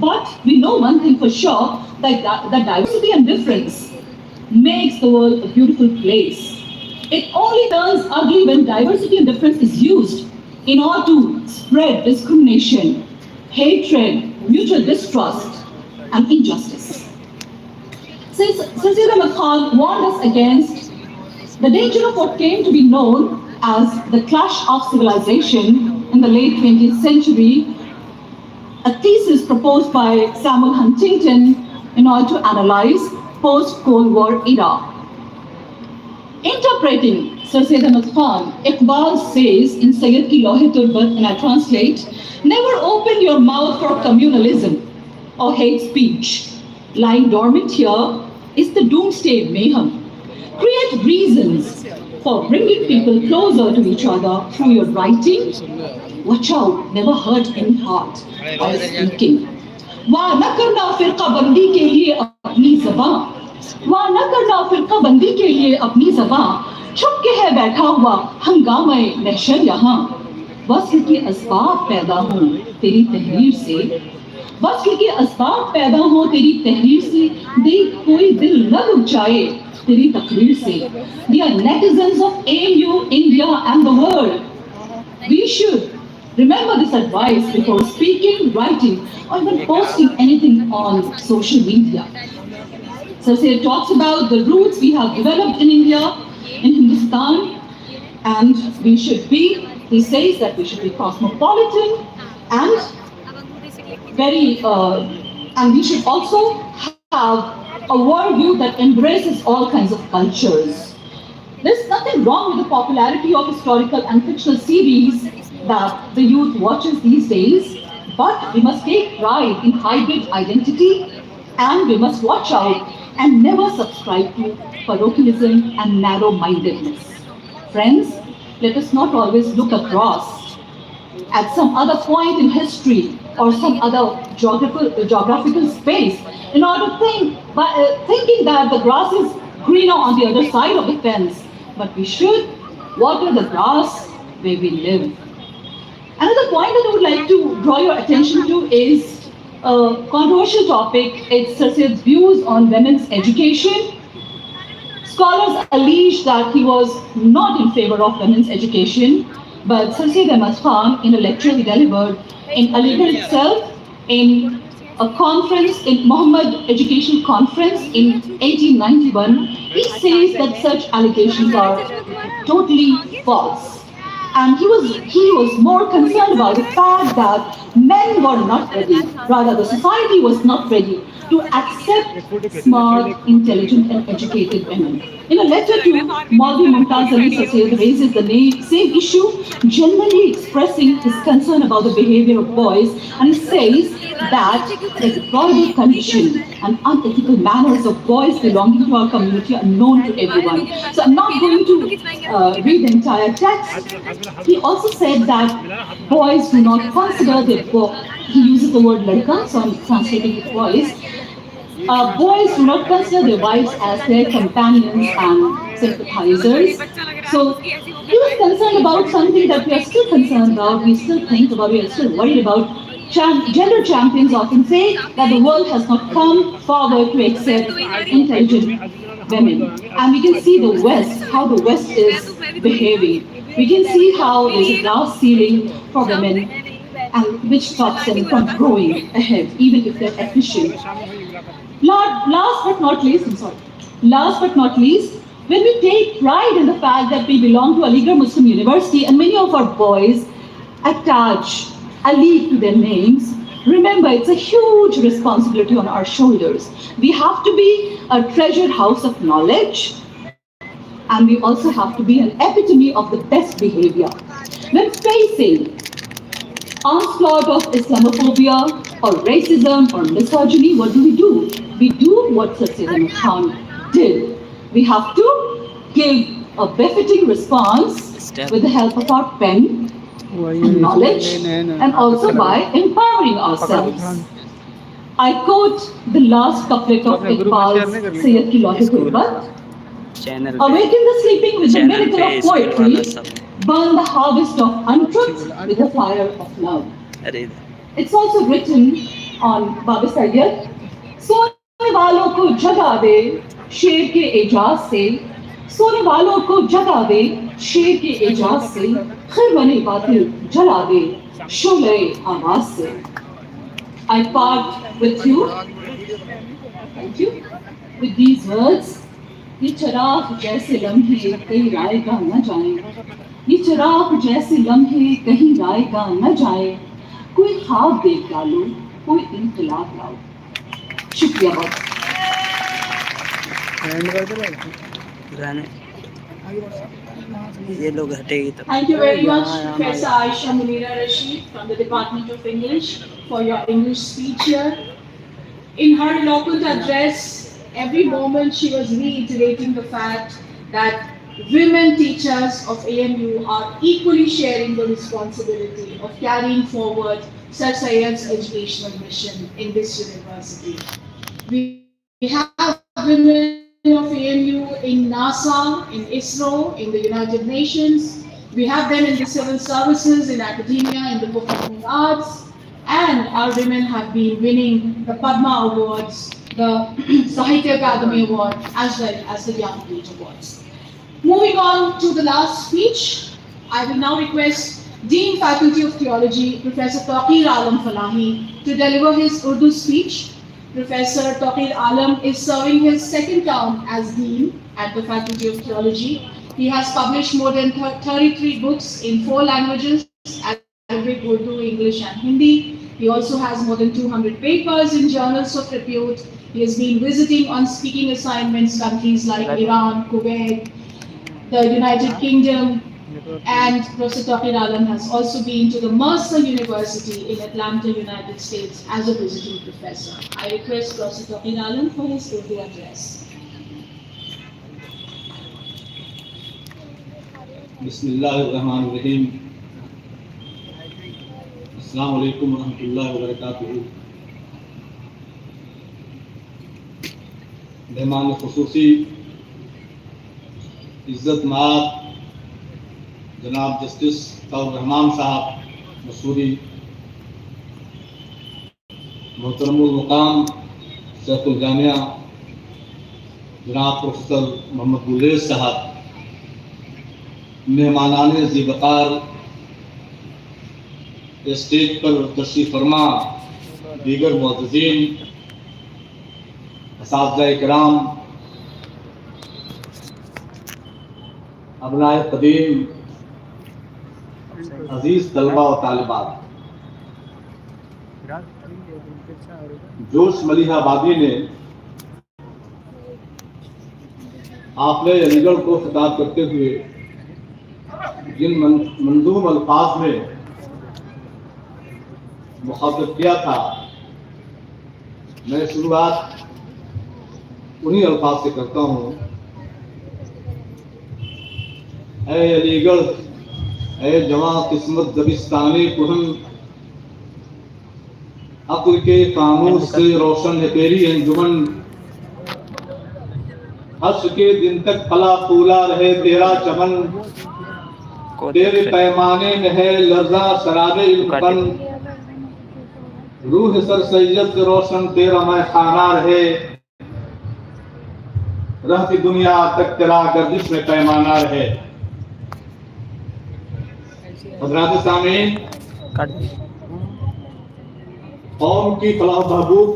But we know one thing for sure, that diversity and difference makes the world a beautiful place. It only turns ugly when diversity and difference is used in order to spread discrimination, hatred, mutual distrust, and injustice. Since Syed Ahmad Khan warned us against the danger of what came to be known as the clash of civilization in the late 20th century, a thesis proposed by Samuel Huntington in order to analyze post-Cold War era. Interpreting Sir Syed Ahmad Khan, Iqbal says in Sayyid Ki Lohe Turbat, and I translate, never open your mouth for communalism or hate speech. Lying dormant here is the doomsday mayhem. Create reasons for bringing people closer to each other through your writing. Watch out, never hurt any heart by speaking. वहाँ न करना फिरका बंदी के लिए अपनी ज़बान, वहाँ न करना फिरका बंदी के लिए अपनी ज़बान, छुप के है बैठा हुआ हंगामे महशर यहाँ, वस्ल के असबाब पैदा हों तेरी तहरीर से, वस्ल के असबाब पैदा हों तेरी तहरीर से, देख कोई दिल न रुक जाए तेरी तकरीर से. Dear netizens of AMU, India and the world, we should remember this advice before speaking, writing, or even posting anything on social media. So he talks about the roots we have developed in India, in Hindustan, and we should be, he says that we should be cosmopolitan and and we should also have a worldview that embraces all kinds of cultures. There's nothing wrong with the popularity of historical and fictional series that the youth watches these days, but we must take pride in hybrid identity, and we must watch out and never subscribe to parochialism and narrow-mindedness. Friends, let us not always look across at some other point in history or some other geographical space in order to thinking that the grass is greener on the other side of the fence, but we should water the grass where we live. Another point that I would like to draw your attention to is a controversial topic. It's Sir Syed's views on women's education. Scholars allege that he was not in favor of women's education, but Sir Syed Ahmad Khan, in a lecture he delivered in ALIGARH itself, in a conference, in Muhammad Education Conference in 1891, he says that such allegations are totally false. And he was more concerned about the fact that men were not ready, rather the society was not ready to accept smart, intelligent and educated women. In a letter to Maulvi Mumtaz Ali, Sir Syed raises the same issue, generally expressing his concern about the behavior of boys, and he says that the deplorable condition and unethical manners of boys belonging to our community are known to everyone. So I'm not going to read the entire text. He also said that boys do not consider their he uses the word ladka, so I'm translating it boys. Boys do not consider their wives as their companions and sympathizers. So he was concerned about something that we are still concerned about, we still think about, we are still worried about. Gender champions often say that the world has not come forward to accept intelligent women. And we can see the West, how the West is behaving. We can see how there's a glass ceiling for women, and which stops them from growing ahead, even if they're efficient. Last but not least, when we take pride in the fact that we belong to ALIGARH Muslim University and many of our boys attach Ali to their names, remember it's a huge responsibility on our shoulders. We have to be a treasured house of knowledge, and we also have to be an epitome of the best behavior. When facing onslaught of Islamophobia or racism or misogyny, what do? We do what Sir Syed Ahmad Khan did. We have to give a befitting response with the help of our pen and knowledge, and also by empowering ourselves. I quote the last couplet of Iqbal's Sayyid Ki Lohe Turbat: awaken the sleeping with the miracle of poetry, burn the harvest of untruth with the fire of love. It's also written on Baba Syed. सोने वालों को जगा दे शेर के एजाज से, सोने वालों को जगा दे शेर के एजाज से, खिरवने बातिल जला दे शोले आवाज से. I part with you. Thank you. With these words, ये चिराग जैसे लम्हे कहीं रायगा न जाए, ये चिराग जैसे लम्हे कहीं रायगा न जाए, कोई ख्वाब देख डालो, कोई इनकलाब लाओ. शुक्रिया बहुत. ये लोग हटेगी तो. Thank you very much, Professor Aisha Munira Rashid from the Department of English for your English speech here. In her eloquent address, every moment she was reiterating the fact that women teachers of AMU are equally sharing the responsibility of carrying forward Sir Syed's educational mission in this university. We have women of AMU in NASA, in ISRO, in the United Nations. We have them in the civil services, in academia, in the performing arts, and our women have been winning the Padma Awards, the Sahitya Akademi Award, as well as the Jnanpith Awards. Moving on to the last speech, I will now request Dean Faculty of Theology, Professor Taqir Alam Falahi, to deliver his Urdu speech. Professor Taqir Alam is serving his second term as Dean at the Faculty of Theology. He has published more than 33 books in 4 languages, Arabic, Urdu, English and Hindi. He also has more than 200 papers in journals of repute. He has been visiting on speaking assignments countries like Iran, Kuwait, the United Kingdom, and Professor Taqir Alam has also been to the Mercer University in Atlanta, United States as a visiting professor. I request Professor Taqir Alam for his Urdu address. Bismillahirrahmanirrahim. Assalamu alaikum wa rahmatullahi wa barakatuh. मेहमान खुसूसी इज्जत माब जनाब justice ताउर Rahman साहब मसूरी, मोहतरमुल मुकाम शेखुल जामिया जनाब professor Mohammad गुलेश साहब, मेहमानाने ज़ीबकार stage पर तशरीफ़ फरमा दीगर मुअज़्ज़िज़ीन, असातिज़ा किराम, अबनाए क़दीम, अजीज तलबा और तालिबात, जोश मलिहाबादी ने आपने अलीगढ़ को खिताब करते हुए जिन मंजूम अल्फाज में मुखातब किया था, मैं शुरुआत उन्हीं अल्फाज से करता हूँ। ऐ अलीगढ़, ऐ जवां किस्मत दबिस्तानी कुहन, अक्ल के फानूस से रोशन है तेरी अंजुमन, हर्ष के दिन तक फला फूला रहे तेरा चमन, तेरे पैमाने में है लर्जा शराबे इल्फन, रूह सर सैयद से रोशन तेरा मैं खाना रहे, रहती दुनिया तक तेरा गर्दिश में पैमाना रहे। हज़रात सामीन, कौम की फलाह बहबूद